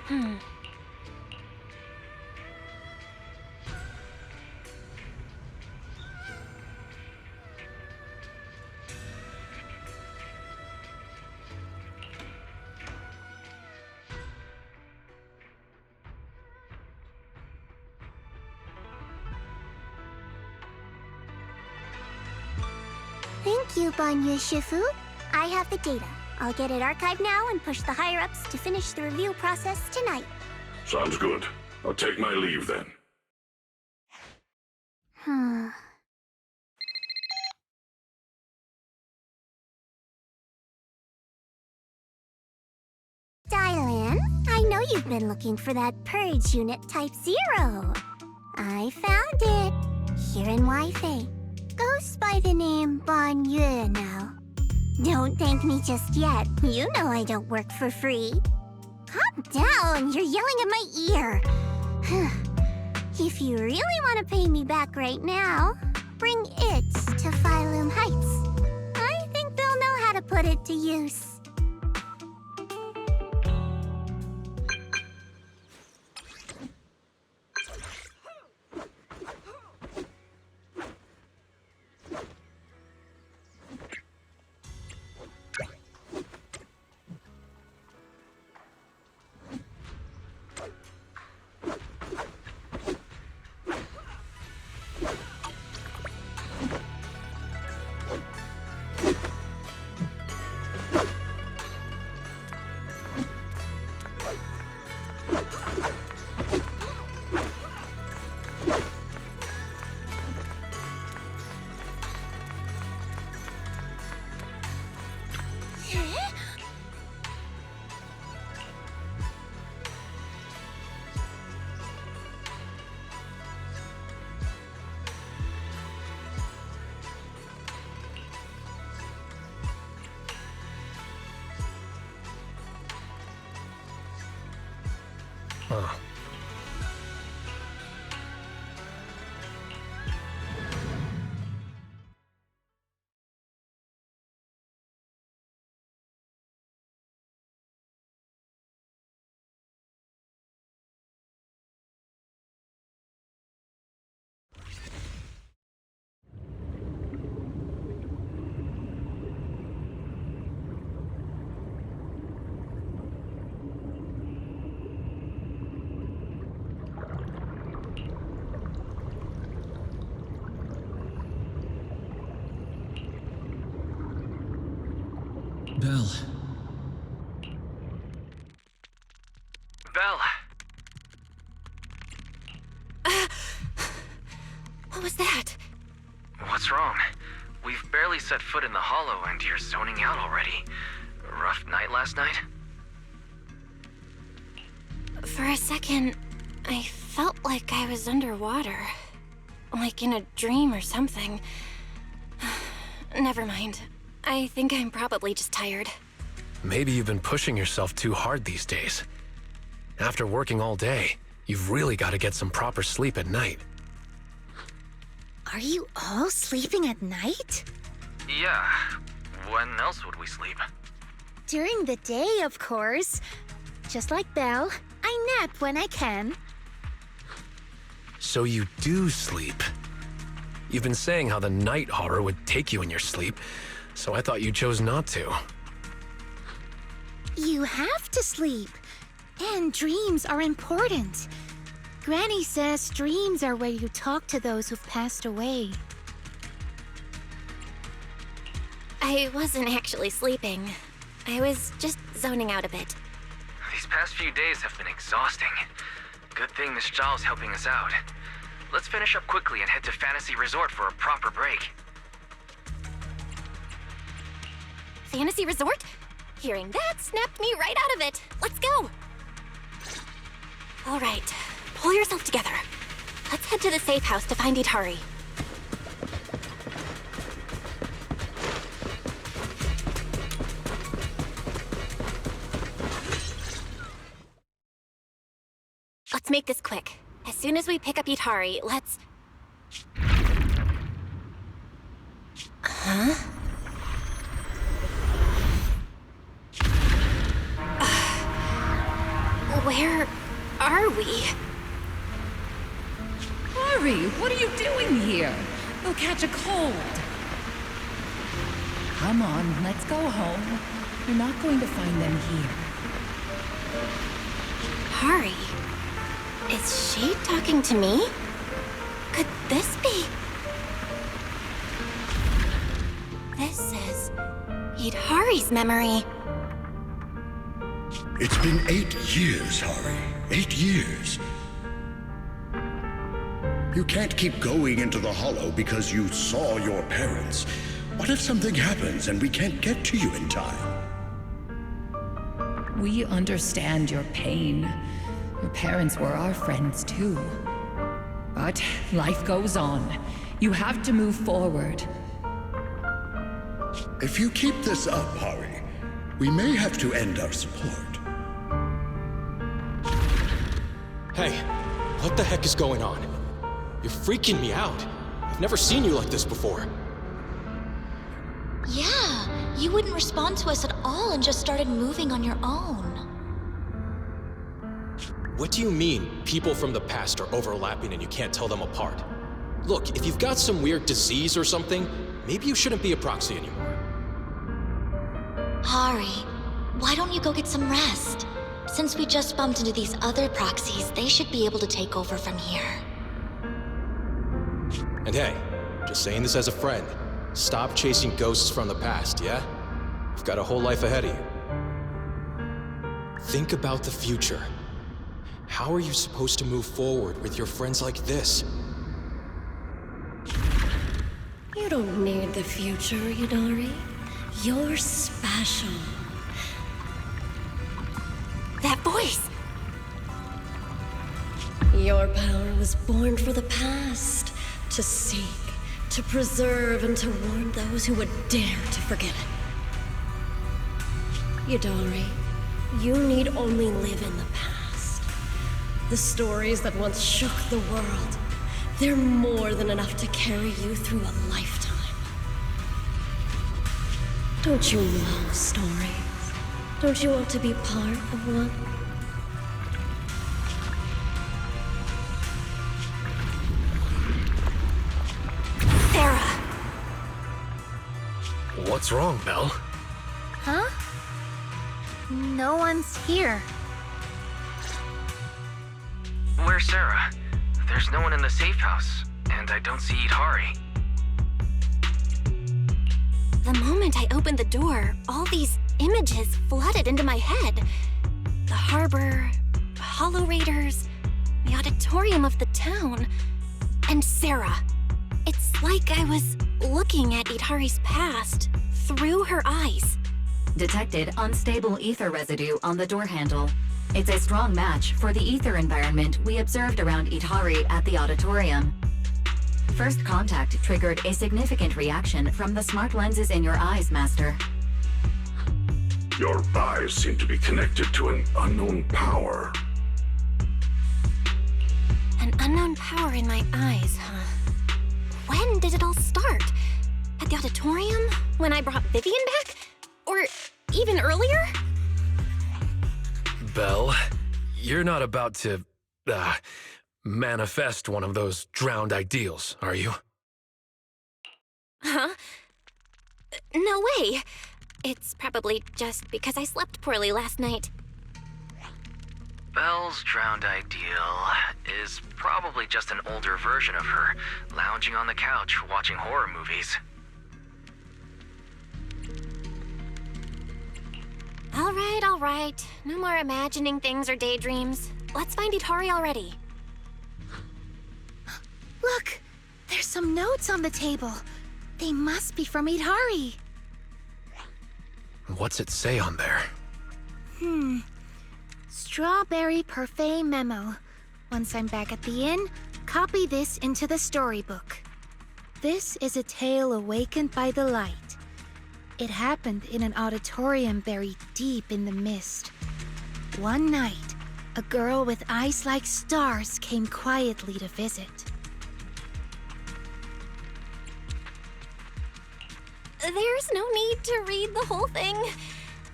Thank you, Banyu Shifu. I have the data. I'll get it archived now and push the higher-ups to finish the review process tonight. Sounds good. I'll take my leave then. Dylan, I know you've been looking for that purge unit Type 0. I found it. Here in Wi-Fi. Goes by the name Banyu now. Don't thank me just yet. You know I don't work for free. Calm down, you're yelling at my ear. If you really want to pay me back right now, bring it to Phylum Heights. I think they'll know how to put it to use. Huh. Belle. Belle! What was that? What's wrong? We've barely set foot in the hollow and you're zoning out already. Rough night last night? For a second, I felt like I was underwater. Like in a dream or something. Never mind. I think I'm probably just tired. Maybe you've been pushing yourself too hard these days. After working all day, you've really got to get some proper sleep at night. Are you all sleeping at night? Yeah. When else would we sleep? During the day, of course. Just like Belle, I nap when I can. So you do sleep. You've been saying how the night horror would take you in your sleep, so I thought you chose not to. You have to sleep. And dreams are important. Granny says dreams are where you talk to those who've passed away. I wasn't actually sleeping. I was just zoning out a bit. These past few days have been exhausting. Good thing Miss Zhao's helping us out. Let's finish up quickly and head to Fantasy Resort for a proper break. Fantasy Resort? Hearing that snapped me right out of it. Let's go! All right, pull yourself together. Let's head to the safe house to find Itari. Let's make this quick. As soon as we pick up Itari, let's... Huh? Where are we? Hurry, what are you doing here? You'll catch a cold. Come on, let's go home. You're not going to find them here. Hari? Is she talking to me? Could this be? This is Hari's memory. It's been 8 years, Hari. 8 years. You can't keep going into the Hollow because you saw your parents. What if something happens and we can't get to you in time? We understand your pain. Your parents were our friends too. But life goes on. You have to move forward. If you keep this up, Hari, we may have to end our support. Hey, what the heck is going on? You're freaking me out. I've never seen you like this before. Yeah, you wouldn't respond to us at all and just started moving on your own. What do you mean, people from the past are overlapping and you can't tell them apart? Look, if you've got some weird disease or something, maybe you shouldn't be a proxy anymore. Hari, why don't you go get some rest? Since we just bumped into these other proxies, they should be able to take over from here. And hey, just saying this as a friend, stop chasing ghosts from the past, yeah? You've got a whole life ahead of you. Think about the future. How are you supposed to move forward with your friends like this? You don't need the future, Yidari. You're special. That voice! Your power was born for the past, to seek, to preserve, and to warn those who would dare to forget it. Yidari, you need only live in the past. The stories that once shook the world, they're more than enough to carry you through a lifetime. Don't you love stories? Don't you want to be part of one? Sarah! What's wrong, Belle? Huh? No one's here. Where's Sarah? There's no one in the safe house, and I don't see Hari. The moment I opened the door, all these images flooded into my head. The harbor, Hollow Raiders, the auditorium of the town, and Sarah. It's like I was looking at Idhari's past through her eyes. Detected unstable ether residue on the door handle. It's a strong match for the ether environment we observed around Idhari at the auditorium. First contact triggered a significant reaction from the smart lenses in your eyes, Master. Your eyes seem to be connected to an unknown power. An unknown power in my eyes, huh? When did it all start? At the auditorium? When I brought Vivian back? Or even earlier? Belle, you're not about to, manifest one of those drowned ideals, are you? Huh? No way. It's probably just because I slept poorly last night. Belle's drowned ideal is probably just an older version of her, lounging on the couch watching horror movies. All right. No more imagining things or daydreams. Let's find Idhari already. Look! There's some notes on the table. They must be from Idhari. What's it say on there? Strawberry Parfait memo. Once I'm back at the inn, copy this into the storybook. This is a tale awakened by the light. It happened in an auditorium buried deep in the mist. One night, a girl with eyes like stars came quietly to visit. There's no need to read the whole thing.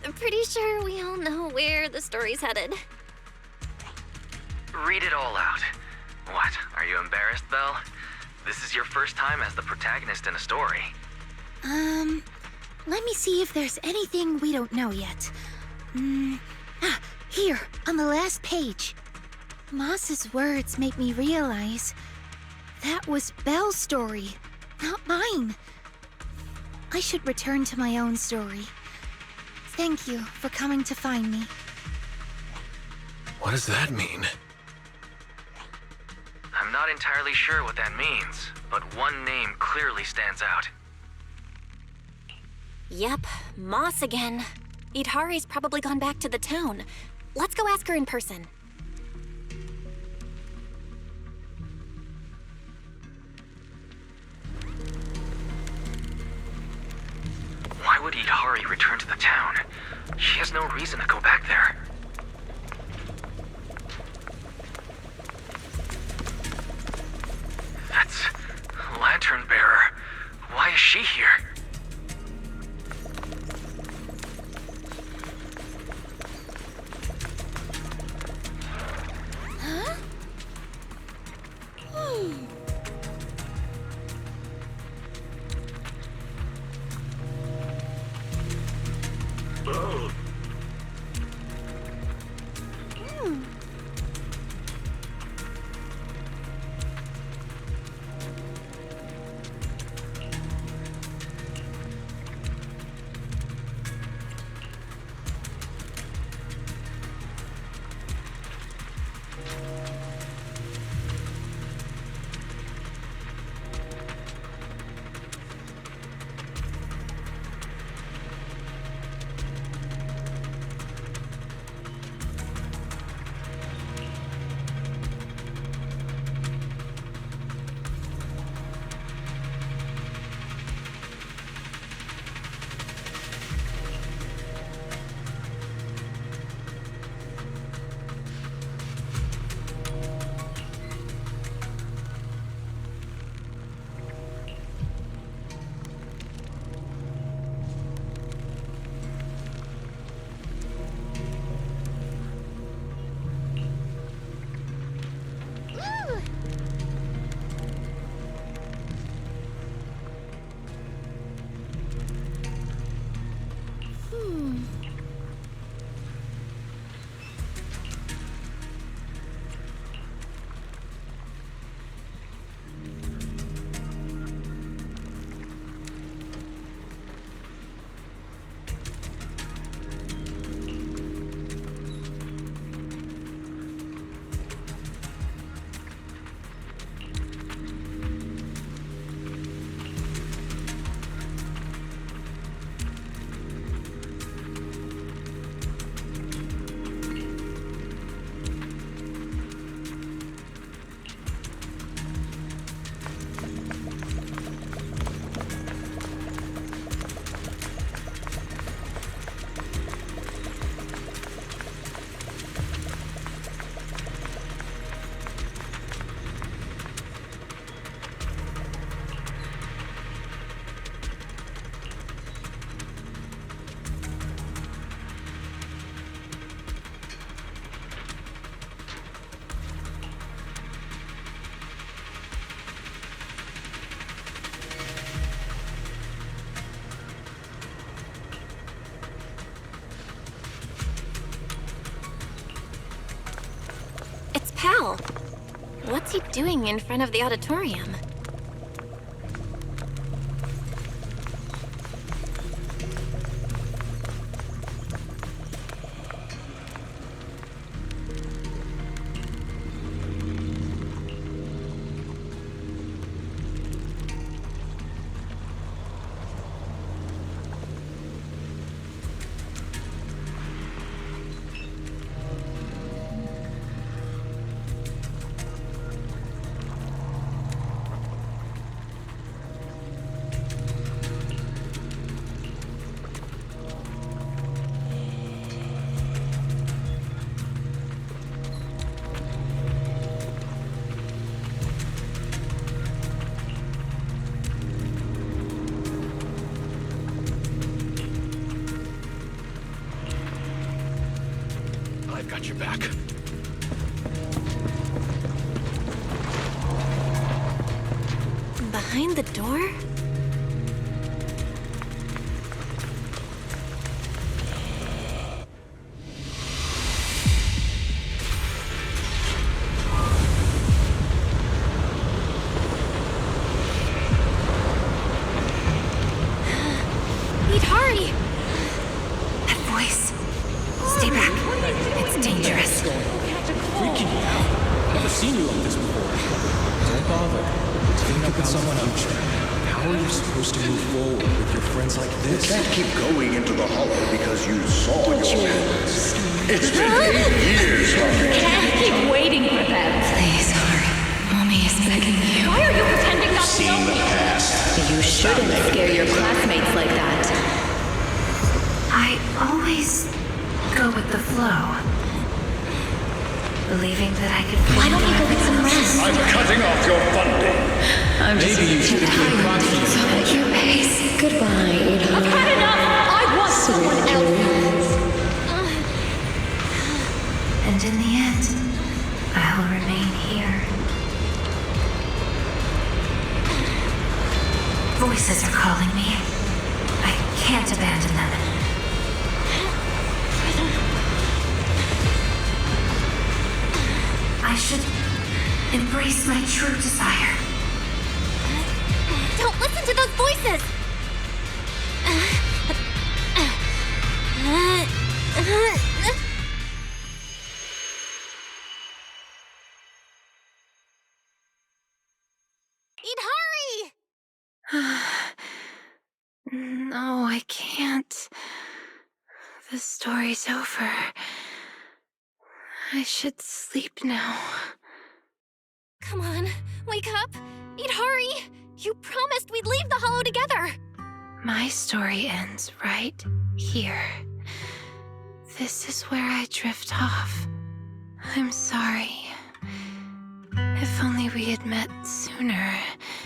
I'm pretty sure we all know where the story's headed. read it all out. What, are you embarrassed, Belle? This is your first time as the protagonist in a story. Let me see if there's anything we don't know yet. Here, on the last page. Moss's words make me realize that was Belle's story, not mine. I should return to my own story. Thank you for coming to find me. What does that mean? I'm not entirely sure what that means, but one name clearly stands out. Yep, Moss again. Idhari's probably gone back to the town. Let's go ask her in person. Why would Idhari return to the town? She has no reason to go back there. That's Lantern Bearer. Why is she here? Huh? Pal, what's he doing in front of the auditorium? I've got your back. Behind the door? Hurry! That voice. Stay back. It's dangerous. Freaking you out. Never seen you like this before. Don't bother. Think about someone else. How are you supposed to move forward with your friends like You this? can't keep going into the hollow because you saw your parents. It's been 8 years, Harry. Can't keep waiting for them. Please, Harry. Mommy is begging you. Why are you pretending not to know Seen the me? past. You shouldn't scare your classmates like that. I always go with the flow. Believing that I could Why don't you go get some rest? I'm cutting off your funding. Maybe you should have been proxy. at your pace. Goodbye, Ada. I've had enough! I want someone else! And in the end, I will remain here. Voices are calling me. I can't abandon them. I should embrace my true desire. Don't listen to those voices! No, I can't. The story's over. I should sleep now. Come on, wake up! Idhari! You promised we'd leave the hollow together! My story ends right here. This is where I drift off. I'm sorry. If only we had met sooner.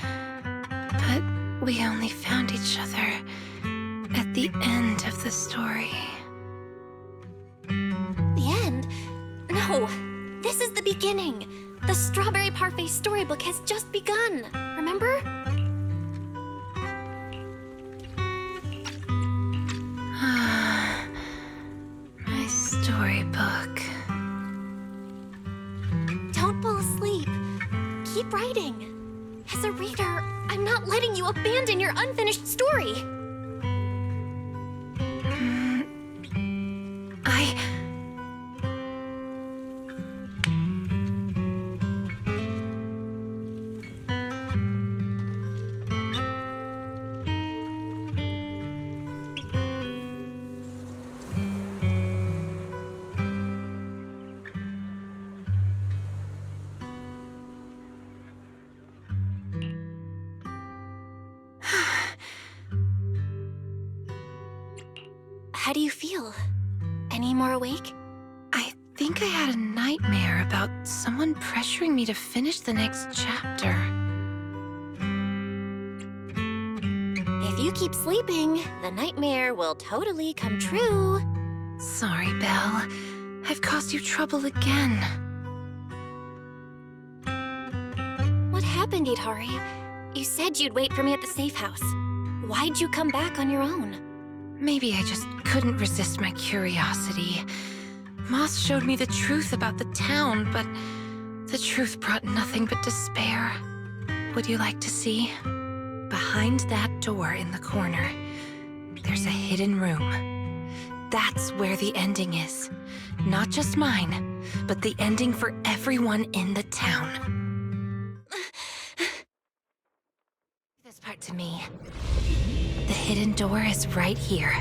But we only found each other at the end of the story. The end? No, this is the beginning. The Strawberry Parfait storybook has just begun, remember? My storybook. Don't fall asleep. Keep writing. As a reader, I'm not letting you abandon your unfinished story. How do you feel? Any more awake? I think I had a nightmare about someone pressuring me to finish the next chapter. If you keep sleeping, the nightmare will totally come true. Sorry, Belle. I've caused you trouble again. What happened, Idhari? You said you'd wait for me at the safe house. Why'd you come back on your own? Maybe I just couldn't resist my curiosity. Moss showed me the truth about the town, but the truth brought nothing but despair. Would you like to see? Behind that door in the corner, there's a hidden room. That's where the ending is. Not just mine, but the ending for everyone in the town. This part to me. The hidden door is right here.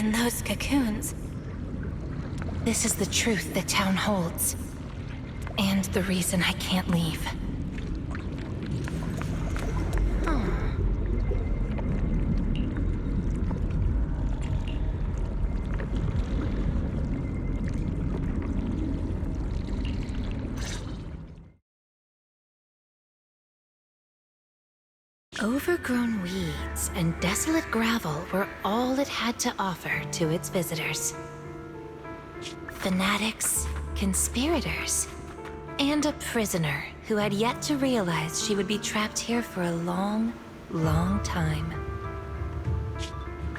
in those cocoons. This is the truth the town holds. And the reason I can't leave. Overgrown weeds and desolate gravel were all it had to offer to its visitors. Fanatics, conspirators, and a prisoner who had yet to realize she would be trapped here for a long, long time.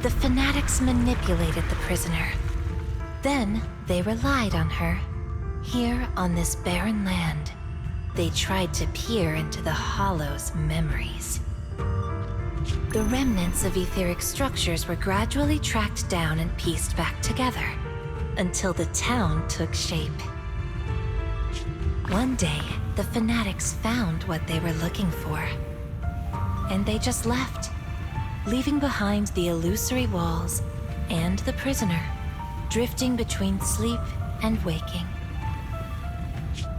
The fanatics manipulated the prisoner. Then they relied on her. Here on this barren land, they tried to peer into the Hollow's memories. The remnants of etheric structures were gradually tracked down and pieced back together, until the town took shape. One day, the fanatics found what they were looking for. And they just left, leaving behind the illusory walls and the prisoner, drifting between sleep and waking.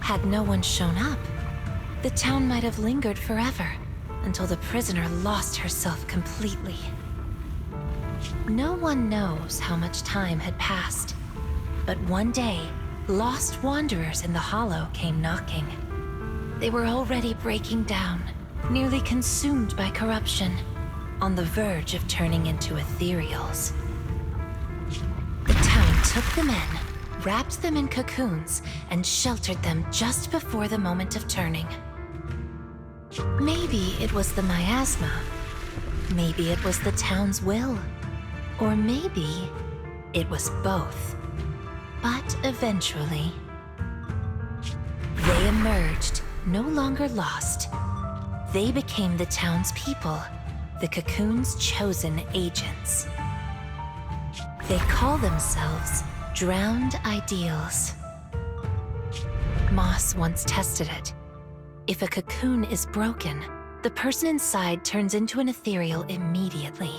Had no one shown up, the town might have lingered forever, until the prisoner lost herself completely. No one knows how much time had passed, but one day, lost wanderers in the Hollow came knocking. They were already breaking down, nearly consumed by corruption, on the verge of turning into ethereals. The town took them in, wrapped them in cocoons, and sheltered them just before the moment of turning. Maybe it was the miasma. Maybe it was the town's will. Or maybe it was both. But eventually, they emerged, no longer lost. They became the town's people, the cocoon's chosen agents. They call themselves Drowned Ideals. Moss once tested it. If a cocoon is broken, the person inside turns into an ethereal immediately.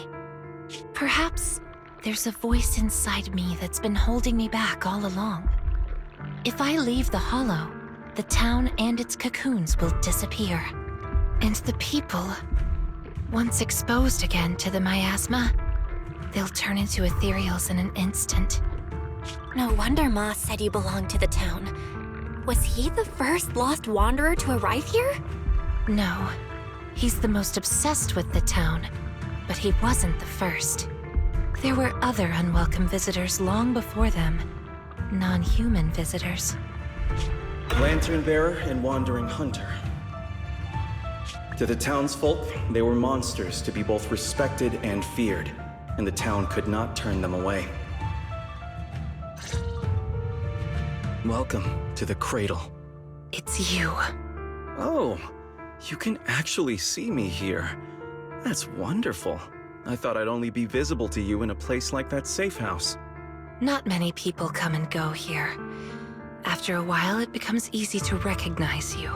Perhaps there's a voice inside me that's been holding me back all along. If I leave the Hollow, the town and its cocoons will disappear. And the people, once exposed again to the miasma, they'll turn into ethereals in an instant. No wonder Moss said you belonged to the town. Was he the first lost wanderer to arrive here? No. He's the most obsessed with the town, but he wasn't the first. There were other unwelcome visitors long before them. Non-human visitors. Lantern bearer and wandering hunter. To the townsfolk, they were monsters to be both respected and feared, and the town could not turn them away. Welcome to the cradle. It's you. Oh, you can actually see me here. That's wonderful. I thought I'd only be visible to you in a place like that safe house. Not many people come and go here. After a while, it becomes easy to recognize you.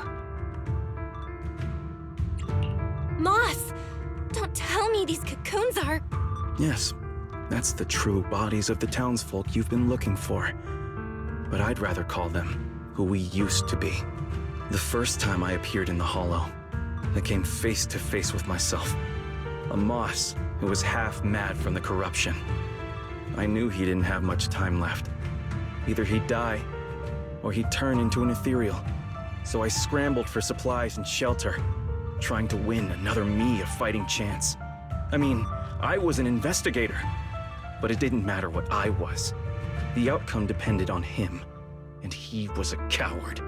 Moss! Don't tell me these cocoons are... Yes, that's the true bodies of the townsfolk you've been looking for. But I'd rather call them who we used to be. The first time I appeared in the Hollow, I came face to face with myself. A Moss who was half mad from the corruption. I knew he didn't have much time left. Either he'd die, or he'd turn into an ethereal. So I scrambled for supplies and shelter, trying to win another me a fighting chance. I mean, I was an investigator, but it didn't matter what I was. The outcome depended on him, and he was a coward.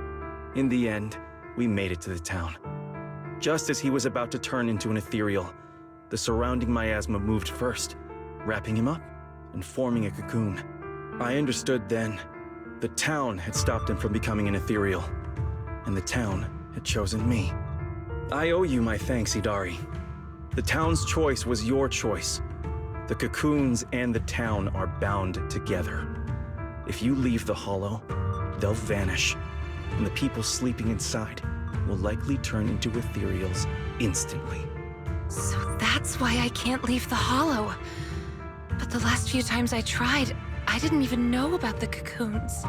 In the end, we made it to the town. Just as he was about to turn into an ethereal, the surrounding miasma moved first, wrapping him up and forming a cocoon. I understood then, the town had stopped him from becoming an ethereal, and the town had chosen me. I owe you my thanks, Idari. The town's choice was your choice. The cocoons and the town are bound together. If you leave the Hollow, they'll vanish, and the people sleeping inside will likely turn into ethereals instantly. So that's why I can't leave the Hollow. But the last few times I tried, I didn't even know about the cocoons.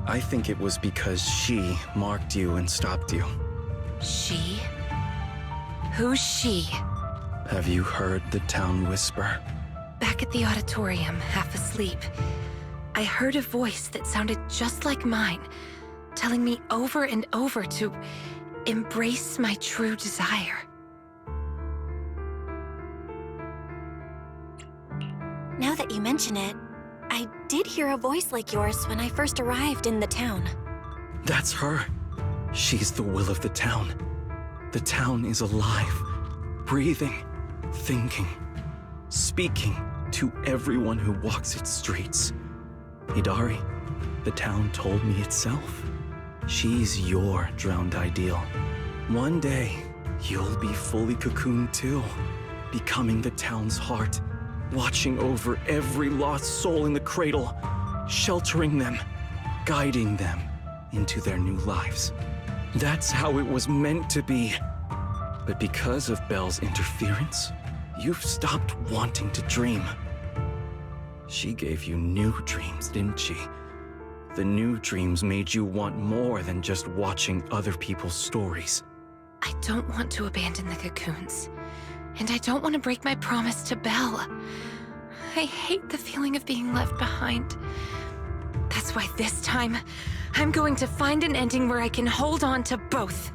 I think it was because she marked you and stopped you. She? Who's she? Have you heard the town whisper? Back at the auditorium, half asleep, I heard a voice that sounded just like mine, telling me over and over to embrace my true desire. Now that you mention it, I did hear a voice like yours when I first arrived in the town. That's her. She's the will of the town. The town is alive, breathing, thinking, speaking to everyone who walks its streets. Hidari, the town told me itself. She's your drowned ideal. One day, you'll be fully cocooned too, becoming the town's heart, watching over every lost soul in the cradle, sheltering them, guiding them into their new lives. That's how it was meant to be. But because of Belle's interference, you've stopped wanting to dream. She gave you new dreams, didn't she? The new dreams made you want more than just watching other people's stories. I don't want to abandon the cocoons. And I don't want to break my promise to Belle. I hate the feeling of being left behind. That's why this time, I'm going to find an ending where I can hold on to both.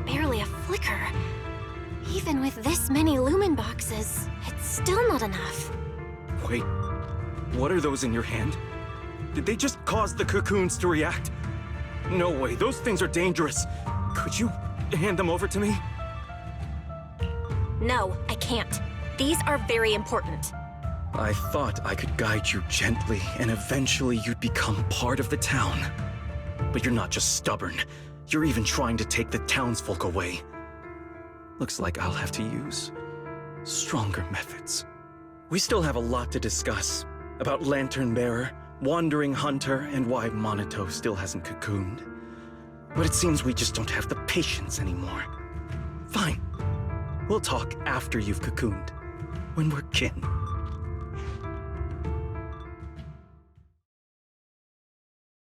Barely a flicker. Even with this many lumen boxes, it's still not enough. Wait, what are those in your hand? Did they just cause the cocoons to react? No way, those things are dangerous. Could you hand them over to me? No, I can't. These are very important. I thought I could guide you gently, and eventually you'd become part of the town. But you're not just stubborn. You're even trying to take the townsfolk away. Looks like I'll have to use stronger methods. We still have a lot to discuss about Lantern Bearer, Wandering Hunter, and why Monito still hasn't cocooned. But it seems we just don't have the patience anymore. Fine. We'll talk after you've cocooned, when we're kin.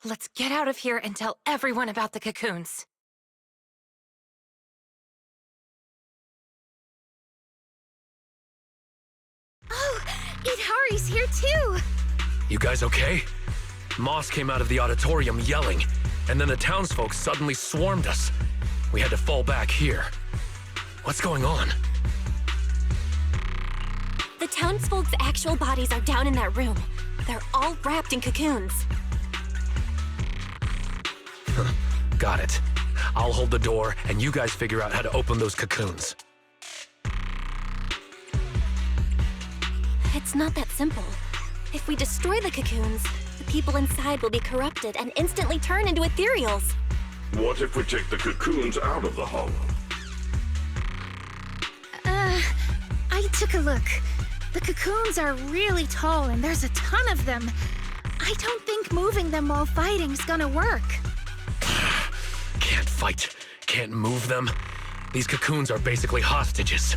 Let's get out of here and tell everyone about the cocoons. Oh, Hidari's here too! You guys okay? Moss came out of the auditorium yelling, and then the townsfolk suddenly swarmed us. We had to fall back here. What's going on? The townsfolk's actual bodies are down in that room. They're all wrapped in cocoons. Got it. I'll hold the door, and you guys figure out how to open those cocoons. It's not that simple. If we destroy the cocoons, the people inside will be corrupted and instantly turn into ethereals. What if we take the cocoons out of the hollow? I took a look. The cocoons are really tall and there's a ton of them. I don't think moving them while fighting's gonna work. Can't fight, can't move them. These cocoons are basically hostages.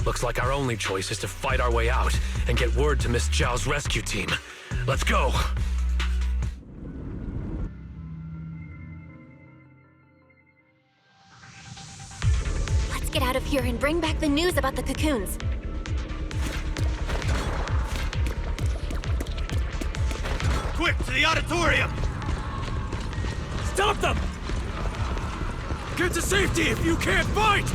Looks like our only choice is to fight our way out and get word to Miss Zhao's rescue team. Let's go! Let's get out of here and bring back the news about the cocoons. Quick, to the auditorium! Stop them! Get to safety if you can't fight!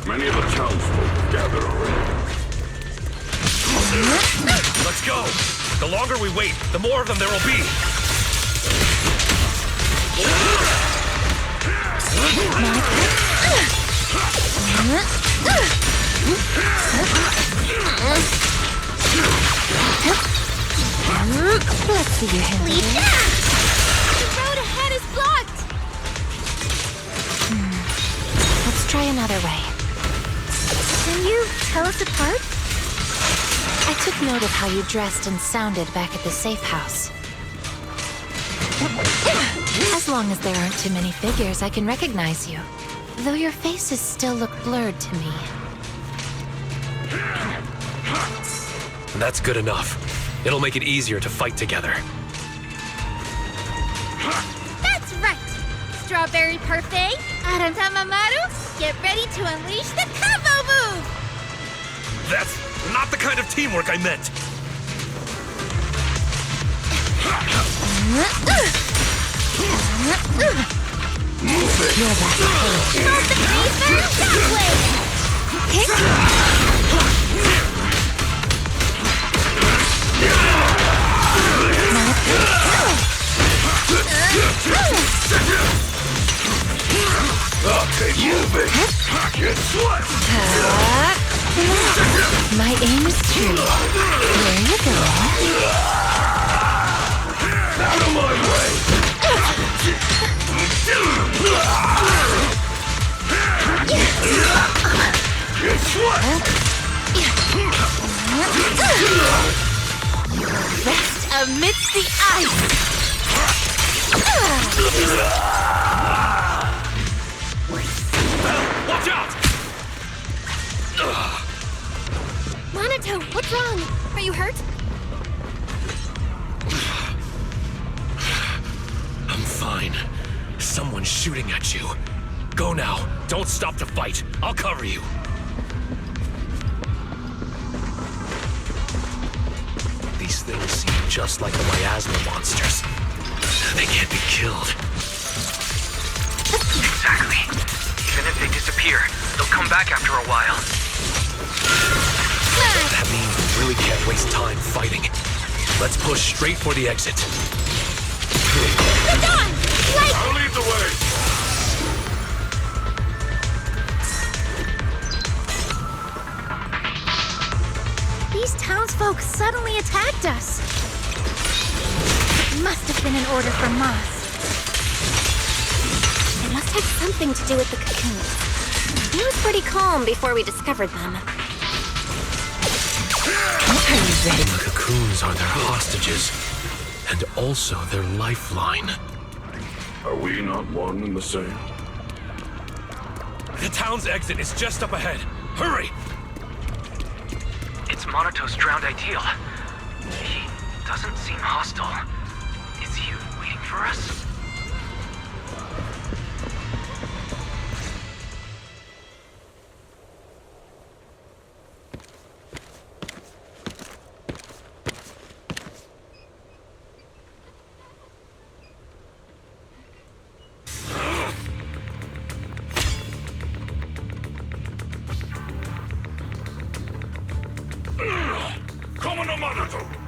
Many of the townsfolk have gathered already. Let's go! The longer we wait, the more of them there will be! Let's see your hand. Lead back! The road ahead is blocked! Let's try another way. Can you tell us apart? I took note of how you dressed and sounded back at the safe house. As long as there aren't too many figures, I can recognize you. Though your faces still look blurred to me. That's good enough. It'll make it easier to fight together. That's right! Strawberry Parfait, Adam Tamamaru, get ready to unleash the combo move! That's not the kind of teamwork I meant! Move it! You're back. Hold the freezer, that way! Kick! Okay, move it! Guess what? My aim is true. There you go. Out of my way! Guess what? Rest amidst the ice! Watch out! Monato, what's wrong? Are you hurt? I'm fine. Someone's shooting at you. Go now. Don't stop to fight. I'll cover you. These things seem just like the miasma monsters. They can't be killed. Exactly. Even if they disappear, they'll come back after a while. That means we really can't waste time fighting. Let's push straight for the exit. Get on! Like... I'll lead the way! These townsfolk suddenly attacked us. It must have been an order from Moss. It must have something to do with the cocoons. He was pretty calm before we discovered them. Are you ready? The cocoons are their hostages, and also their lifeline. Are we not one and the same? The town's exit is just up ahead. Hurry! It's Monato's drowned ideal. He doesn't seem hostile. Is he waiting for us?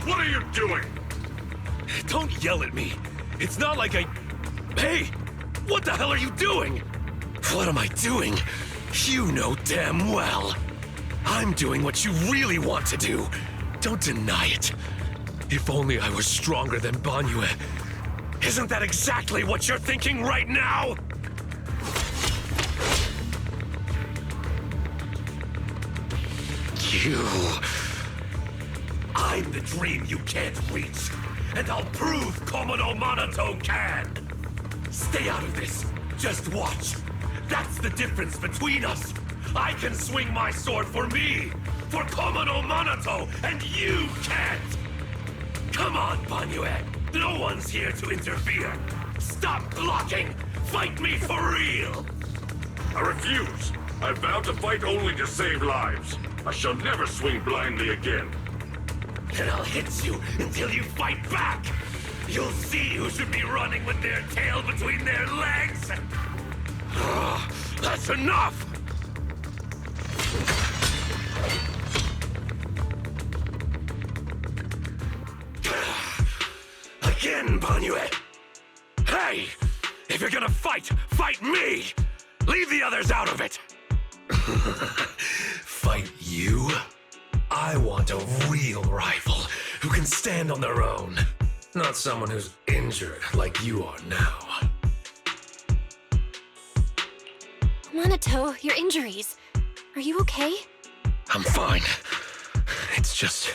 What are you doing? Don't yell at me. It's not like I... Hey! What the hell are you doing? What am I doing? You know damn well. I'm doing what you really want to do. Don't deny it. If only I was stronger than Banyue. Isn't that exactly what you're thinking right now? You... I'm the dream you can't reach, and I'll prove Komodo Monato can! Stay out of this. Just watch. That's the difference between us. I can swing my sword for me, for Komodo Monato, and you can't! Come on, Banyue. No one's here to interfere. Stop blocking! Fight me for real! I refuse. I vow to fight only to save lives. I shall never swing blindly again. Then I'll hit you until you fight back! You'll see who should be running with their tail between their legs! That's enough! Again, Banyue! Hey! If you're gonna fight, fight me! Leave the others out of it! Fight you? I want a real rival who can stand on their own. Not someone who's injured like you are now. Monato, your injuries. Are you okay? I'm fine. It's just...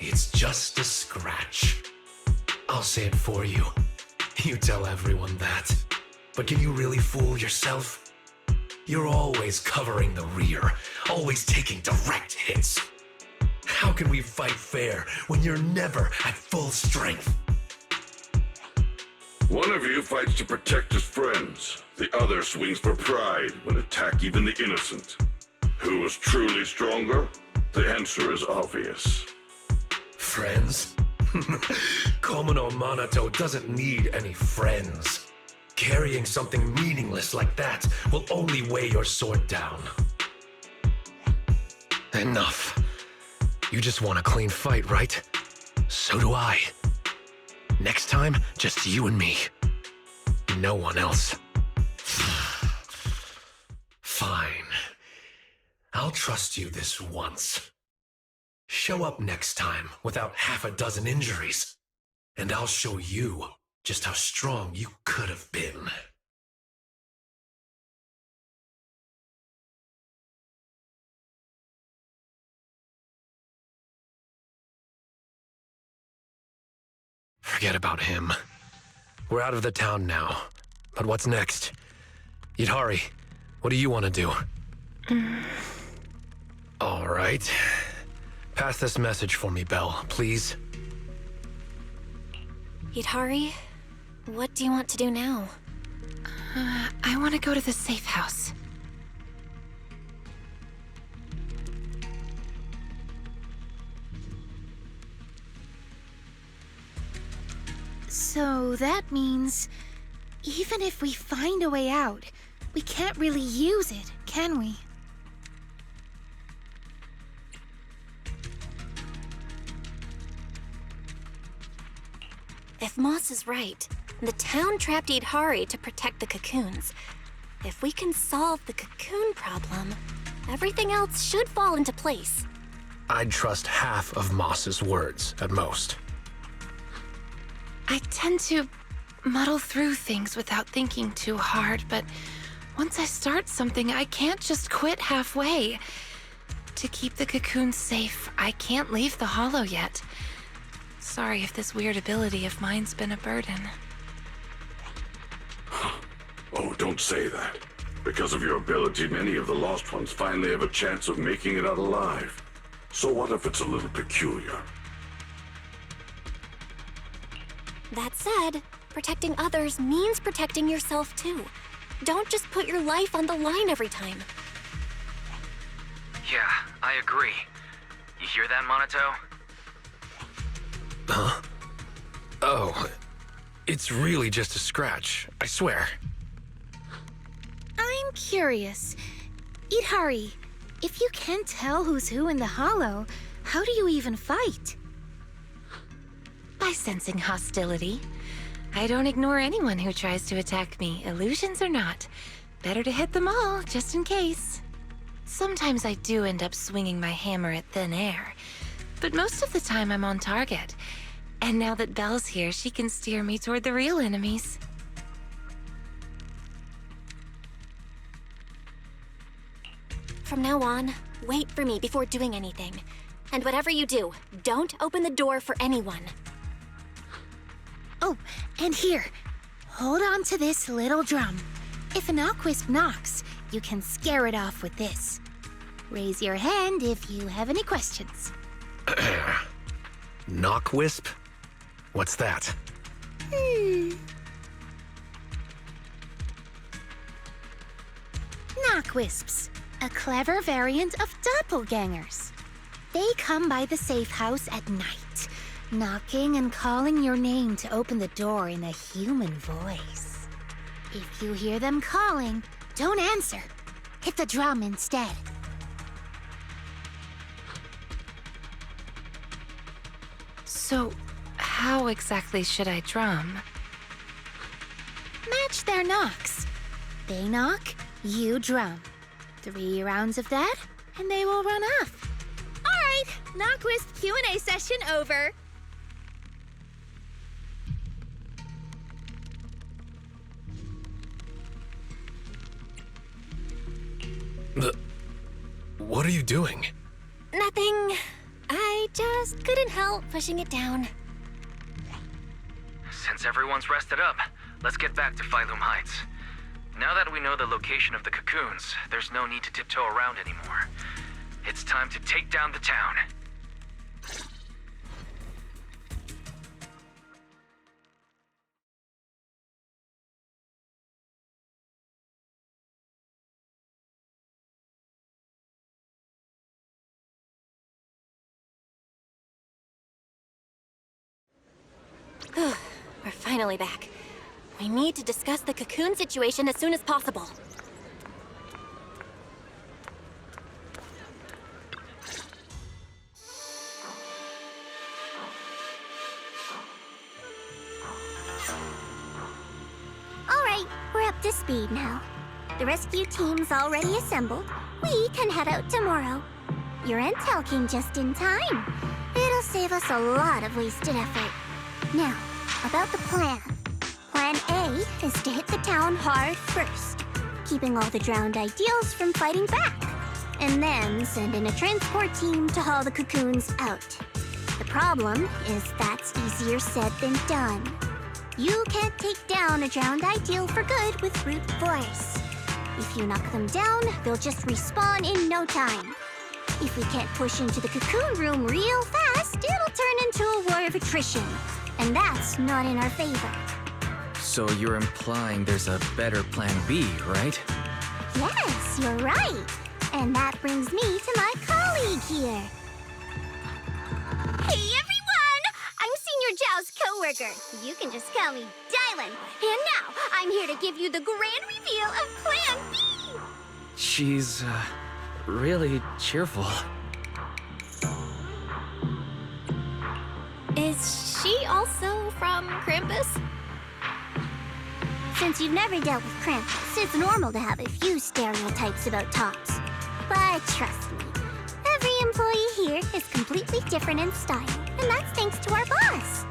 It's just a scratch. I'll say it for you. You tell everyone that. But can you really fool yourself? You're always covering the rear, always taking direct hits. How can we fight fair when you're never at full strength? One of you fights to protect his friends. The other swings for pride when attack even the innocent. Who is truly stronger? The answer is obvious. Friends? Komono Monato doesn't need any friends. Carrying something meaningless like that will only weigh your sword down. Enough. You just want a clean fight, right? So do I. Next time, just you and me. No one else. Fine. I'll trust you this once. Show up next time without half a dozen injuries, and I'll show you just how strong you could have been. Forget about him. We're out of the town now. But what's next? Yidhari, what do you want to do? All right. Pass this message for me, Belle, please. Yidhari, what do you want to do now? I want to go to the safe house. So that means, even if we find a way out, we can't really use it, can we? If Moss is right, the town trapped Yidhari to protect the cocoons. If we can solve the cocoon problem, everything else should fall into place. I'd trust half of Moss's words, at most. I tend to muddle through things without thinking too hard, but once I start something, I can't just quit halfway. To keep the cocoons safe, I can't leave the hollow yet. Sorry if this weird ability of mine's been a burden. Oh, don't say that. Because of your ability, many of the lost ones finally have a chance of making it out alive. So what if it's a little peculiar? That said, protecting others means protecting yourself too. Don't just put your life on the line every time. Yeah, I agree. You hear that, Monato? Huh? Oh, it's really just a scratch, I swear. I'm curious. Yidhari, if you can't tell who's who in the hollow, how do you even fight? By sensing hostility. I don't ignore anyone who tries to attack me, illusions or not. Better to hit them all, just in case. Sometimes I do end up swinging my hammer at thin air, but most of the time I'm on target. And now that Belle's here, she can steer me toward the real enemies. From now on, wait for me before doing anything. And whatever you do, don't open the door for anyone. Oh, and here, hold on to this little drum. If an Knockwisp knocks, you can scare it off with this. Raise your hand if you have any questions. Knockwisp? What's that? Knockwisps, a clever variant of doppelgangers. They come by the safe house at night, knocking and calling your name to open the door in a human voice. If you hear them calling, don't answer. Hit the drum instead. So, how exactly should I drum? Match their knocks. They knock, you drum. 3 rounds of that, and they will run off. All right, Knockwisp Q&A session over. What are you doing? Nothing. I just couldn't help pushing it down. Since everyone's rested up, let's get back to Phylum Heights. Now that we know the location of the cocoons, there's no need to tiptoe around anymore. It's time to take down the town. We're finally back. We need to discuss the cocoon situation as soon as possible. All right, we're up to speed now. The rescue team's already assembled. We can head out tomorrow. Your intel came just in time. It'll save us a lot of wasted effort. Now, about the plan. Plan A is to hit the town hard first, keeping all the drowned ideals from fighting back, and then send in a transport team to haul the cocoons out. The problem is that's easier said than done. You can't take down a drowned ideal for good with brute force. If you knock them down, they'll just respawn in no time. If we can't push into the cocoon room real fast, it'll turn into a war of attrition. And that's not in our favor. So you're implying there's a better plan B, right? Yes, you're right. And that brings me to my colleague here. Hey, everyone! I'm Senior Zhao's coworker. You can just call me Dylan. And now, I'm here to give you the grand reveal of Plan B. She's, really cheerful. Is she also from Krampus? Since you've never dealt with Krampus, it's normal to have a few stereotypes about tops. But trust me, every employee here is completely different in style, and that's thanks to our boss.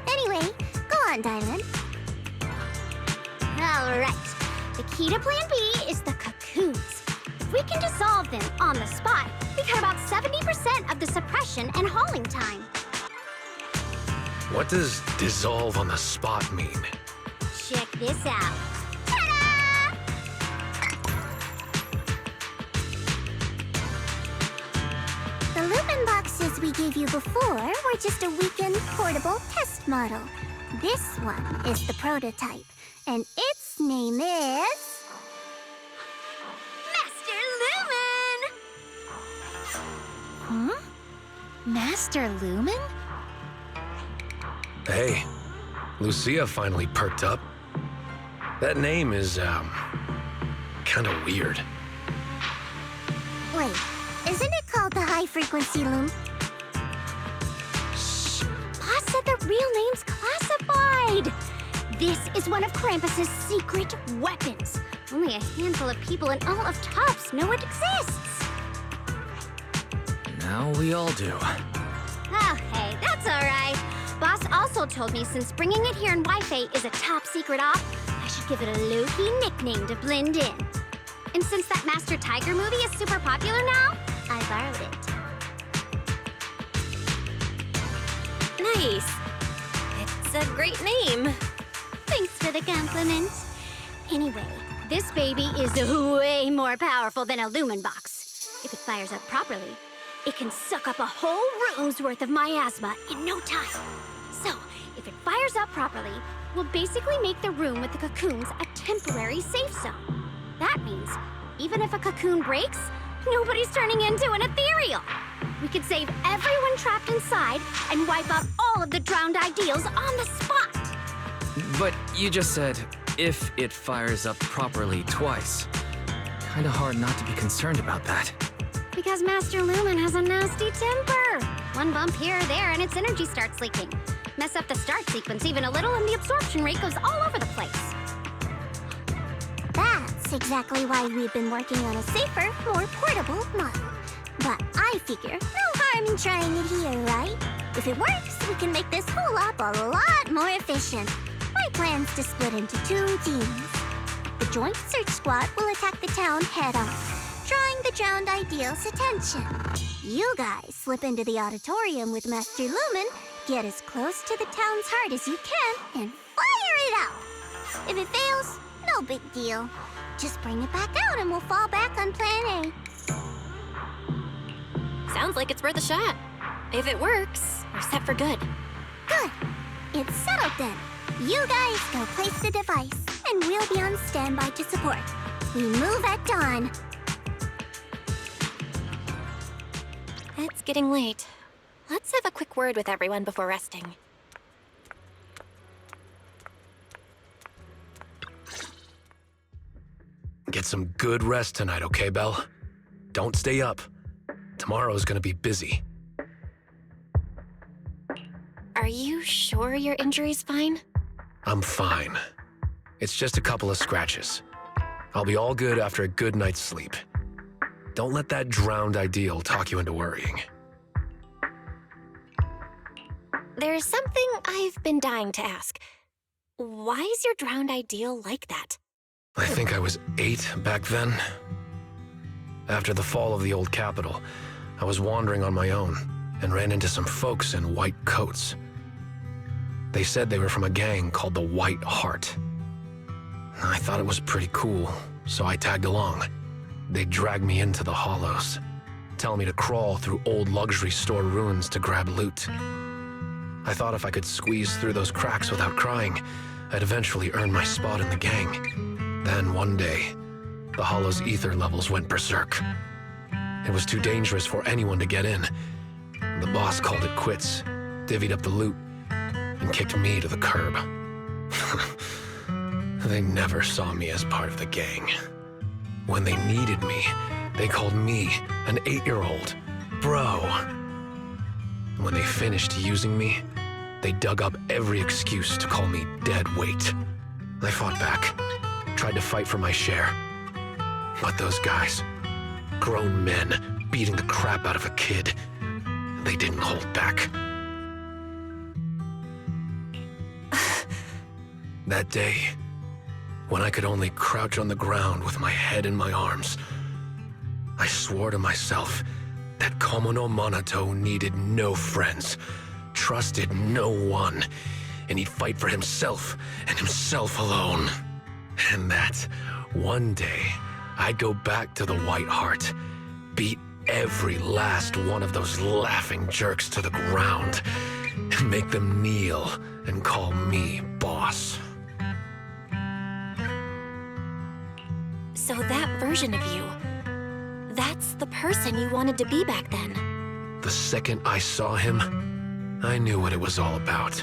Anyway, go on, Dylan. All right. The key to Plan B is the cocoons. If we can dissolve them on the spot, we cut about 70% of the suppression and hauling time. What does dissolve on the spot mean? Check this out. Ta-da! The Lupin boxes we gave you before were just a weekend portable test model. This one is the prototype, and its name is... Master Lumen! Huh? Master Lumen? Hey, Lucia finally perked up. That name is, kinda weird. Wait, isn't it called the high-frequency loom? Shh! Boss said the real name's classified! This is one of Krampus's secret weapons. Only a handful of people in all of Tops know it exists. Now we all do. Oh, hey, that's all right. Boss also told me since bringing it here in Wi-Fi is a top secret op, I should give it a low-key nickname to blend in. And since that Master Tiger movie is super popular now, I borrowed it. Nice. It's a great name. Thanks for the compliment. Anyway, this baby is way more powerful than a Lumen box. If it fires up properly, it can suck up a whole room's worth of miasma in no time. So, if it fires up properly, we'll basically make the room with the cocoons a temporary safe zone. That means, even if a cocoon breaks, nobody's turning into an ethereal. We could save everyone trapped inside and wipe out all of the drowned ideals on the spot. But you just said, if it fires up properly twice. Kinda hard not to be concerned about that. Because Master Lumen has a nasty temper. One bump here or there and its energy starts leaking. Mess up the start sequence even a little and the absorption rate goes all over the place. That's exactly why we've been working on a safer, more portable model. But I figure no harm in trying it here, right? If it works, we can make this whole op a lot more efficient. My plan's to split into 2 teams. The Joint Search Squad will attack the town head-on, drawing the drowned ideal's attention. You guys slip into the auditorium with Master Lumen, get as close to the town's heart as you can, and fire it out! If it fails, no big deal. Just bring it back out and we'll fall back on Plan A. Sounds like it's worth a shot. If it works, we're set for good. Good. It's settled then. You guys go place the device, and we'll be on standby to support. We move at dawn. It's getting late. Let's have a quick word with everyone before resting. Get some good rest tonight, okay, Belle? Don't stay up. Tomorrow's gonna be busy. Are you sure your injury's fine? I'm fine. It's just a couple of scratches. I'll be all good after a good night's sleep. Don't let that drowned ideal talk you into worrying. There's something I've been dying to ask. Why is your drowned ideal like that? I think I was 8 back then. After the fall of the old capital, I was wandering on my own and ran into some folks in white coats. They said they were from a gang called the White Heart. I thought it was pretty cool, so I tagged along. They dragged me into the hollows, telling me to crawl through old luxury store ruins to grab loot. I thought if I could squeeze through those cracks without crying, I'd eventually earn my spot in the gang. Then one day, the hollow's ether levels went berserk. It was too dangerous for anyone to get in. The boss called it quits, divvied up the loot, and kicked me to the curb. They never saw me as part of the gang. When they needed me, they called me, an 8-year-old, bro. When they finished using me, they dug up every excuse to call me dead weight. I fought back, tried to fight for my share. But those guys, grown men beating the crap out of a kid, they didn't hold back. That day, when I could only crouch on the ground with my head in my arms, I swore to myself that Komono Monato needed no friends, trusted no one, and he'd fight for himself and himself alone. And that one day, I'd go back to the White Heart, beat every last one of those laughing jerks to the ground, and make them kneel and call me boss. So that version of you, that's the person you wanted to be back then. The second I saw him, I knew what it was all about.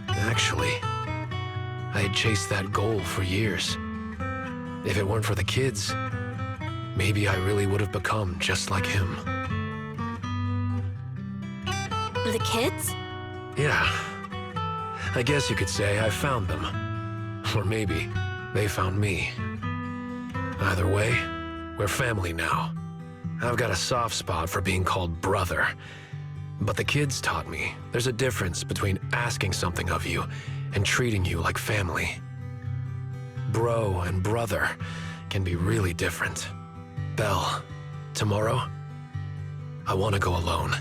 Actually, I had chased that goal for years. If it weren't for the kids, maybe I really would have become just like him. The kids? Yeah. I guess you could say I found them. Or maybe they found me. Either way, we're family now. I've got a soft spot for being called brother. But the kids taught me there's a difference between asking something of you and treating you like family. Bro and brother can be really different. Belle, tomorrow, I want to go alone.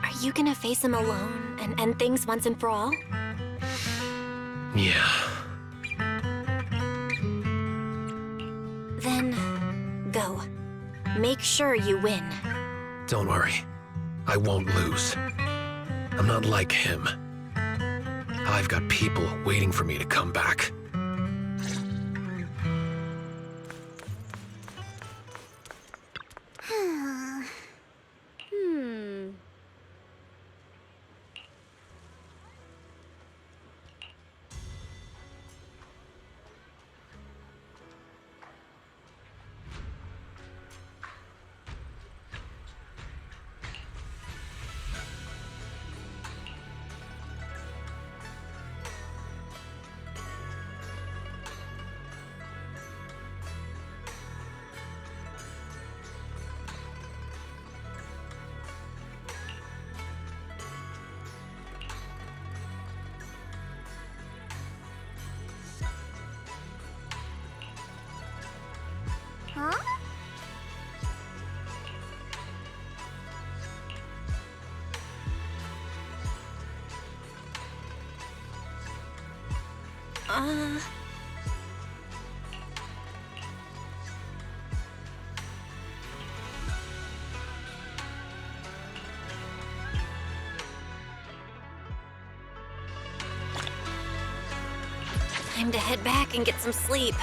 Are you gonna face him alone and end things once and for all? Yeah. Then, go. Make sure you win. Don't worry. I won't lose. I'm not like him. I've got people waiting for me to come back. Time to head back and get some sleep.